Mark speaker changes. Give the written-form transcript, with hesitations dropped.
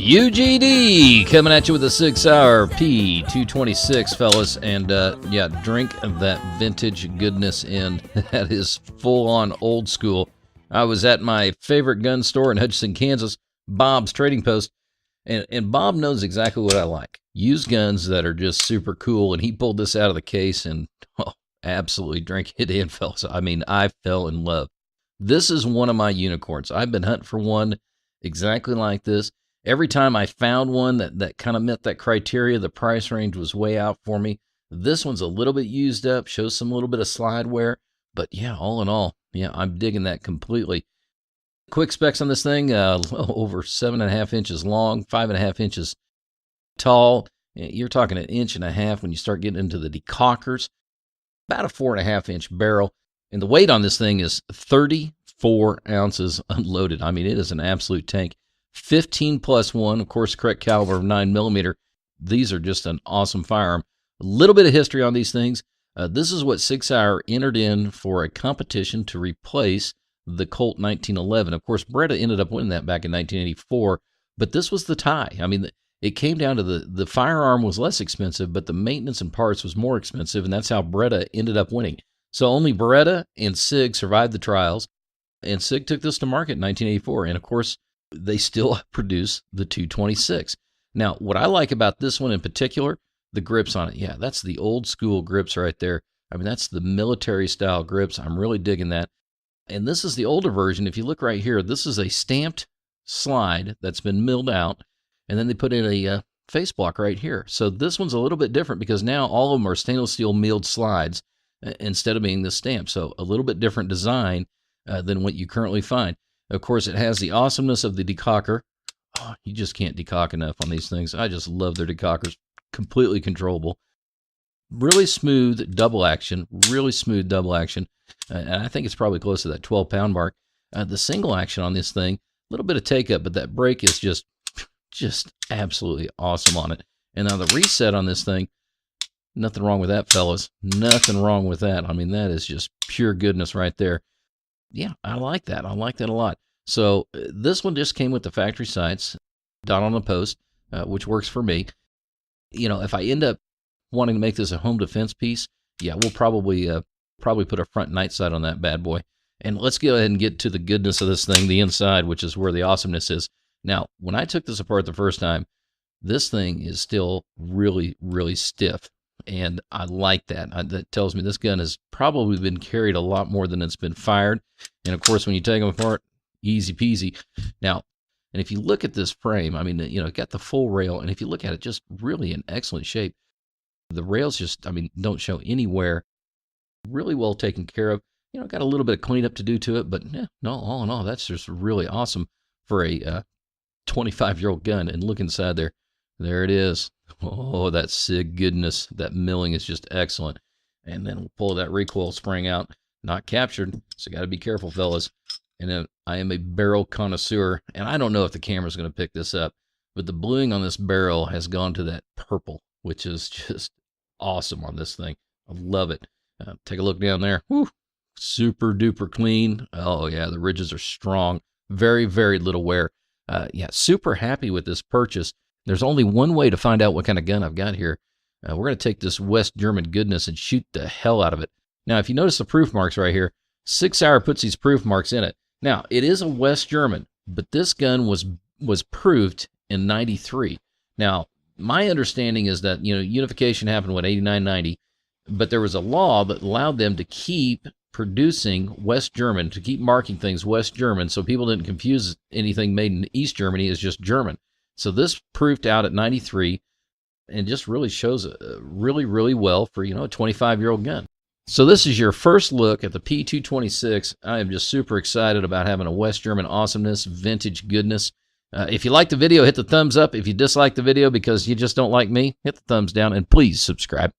Speaker 1: UGD coming at you with a Sig Sauer P226, fellas, and yeah, drink that vintage goodness in. That is full-on old school. I was at my favorite gun store in Hutchinson, Kansas, Bob's Trading Post, and Bob knows exactly what I like. Used guns that are just super cool, and he pulled this out of the case and absolutely drank it in, fellas. I mean, I fell in love. This is one of my unicorns. I've been hunting for one exactly like this. Every time I found one that kind of met that criteria, the price range was way out for me. This one's a little bit used up, shows some little bit of slide wear, but yeah, all in all, yeah, I'm digging that completely. Quick specs on this thing, over 7.5 inches long, 5.5 inches tall. You're talking 1.5 inches when you start getting into the decockers. About a 4.5-inch barrel. And the weight on this thing is 34 ounces unloaded. I mean, it is an absolute tank. 15+1, of course, correct caliber of 9mm. These are just an awesome firearm. A little bit of history on these things. This is what Sig Sauer entered in for a competition to replace the Colt 1911. Of course, Beretta ended up winning that back in 1984, but this was the tie. I mean, it came down to the firearm was less expensive, but the maintenance and parts was more expensive, and that's how Beretta ended up winning. So only Beretta and Sig survived the trials, and Sig took this to market in 1984, and of course, they still produce the 226. Now, what I like about this one in particular, the grips on it. Yeah, that's the old school grips right there. I mean, that's the military style grips. I'm really digging that. And this is the older version. If you look right here, this is a stamped slide that's been milled out, and then they put in a face block right here. So this one's a little bit different because now all of them are stainless steel milled slides instead of being the stamp. So a little bit different design than what you currently find. Of course, it has the awesomeness of the decocker. Oh, you just can't decock enough on these things. I just love their decockers. Completely controllable. Really smooth double action. Really smooth double action. And I think it's probably close to that 12-pound mark. The single action on this thing, a little bit of take-up, but that brake is just absolutely awesome on it. And now the reset on this thing, nothing wrong with that, fellas. Nothing wrong with that. I mean, that is just pure goodness right there. Yeah, I like that. I like that a lot. So this one just came with the factory sights, dot on the post, which works for me. You know, if I end up wanting to make this a home defense piece, yeah, we'll probably put a front night sight on that bad boy. And let's go ahead and get to the goodness of this thing, the inside, which is where the awesomeness is. Now, when I took this apart the first time, this thing is still really, really stiff. And I like that. That tells me this gun has probably been carried a lot more than it's been fired. And of course, when you take them apart, easy peasy. Now, and if you look at this frame, I mean, you know, it got the full rail. And if you look at it, just really in excellent shape. The rails just, I mean, don't show any wear. Really well taken care of. You know, got a little bit of cleanup to do to it, but yeah, no, all in all, that's just really awesome for a 25-year-old gun. And look inside there. There it is. Oh, that Sig goodness. That milling is just excellent. And then we'll pull that recoil spring out. Not captured, so got to be careful, fellas. And then I am a barrel connoisseur, and I don't know if the camera's going to pick this up, but the bluing on this barrel has gone to that purple, which is just awesome on this thing. I love it. Take a look down there. Whew. Super duper clean. Oh, yeah, the ridges are strong. Very, very little wear. Yeah, super happy with this purchase. There's only one way to find out what kind of gun I've got here. We're going to take this West German goodness and shoot the hell out of it. Now, if you notice the proof marks right here, Sig Sauer puts these proof marks in it. Now, it is a West German, but this gun was proofed in 93. Now, my understanding is that, you know, unification happened, what, 89, 90, but there was a law that allowed them to keep producing West German, to keep marking things West German, so people didn't confuse anything made in East Germany as just German. So this proofed out at 93 and just really shows really, really well for, you know, a 25-year-old gun. So this is your first look at the P226. I am just super excited about having a West German awesomeness, vintage goodness. If you like the video, hit the thumbs up. If you dislike the video because you just don't like me, hit the thumbs down, and please subscribe.